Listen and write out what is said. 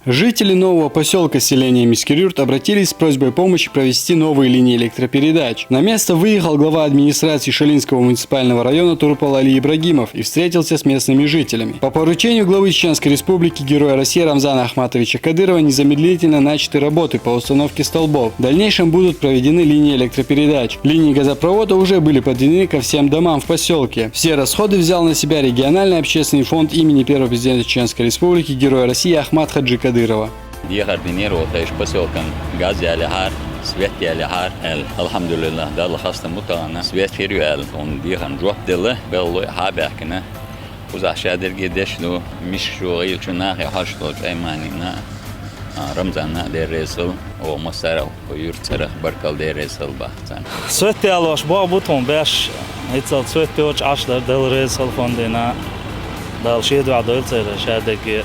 Жители нового поселка селения Мискирюрт обратились с просьбой помощи провести новые линии электропередач. На место выехал глава администрации Шалинского муниципального района Турпал Али Ибрагимов и встретился с местными жителями. По поручению главы Чеченской республики Героя России Рамзана Ахматовича Кадырова незамедлительно начаты работы по установке столбов. В дальнейшем будут проведены линии электропередач. Линии газопровода уже были подведены ко всем домам в поселке. Все расходы взял на себя региональный общественный фонд имени первого президента Чеченской республики Героя России Ахмат Хаджи Кадырова. Ехать Венеру, это поселком Гази-Алихар, Свети-Алихар, Алхамдулилlah, да, хаста мутана, Свет-Фирюэл, он ехал Джохдилла, Беллой Хабякина, Узашадер Гедешну, Мишшу Илчунах, Хаштот, Эйманина, Рамзана Дересл, о Масаров, Юрцерах, Баркал Дересл, Бахтан. Свет-Алош, Бабутон, Беш, Ицал Свет-Пилч, Ашдар, Дел Ресл, Фондина, Дал Шеду Адольцер, Шадеги.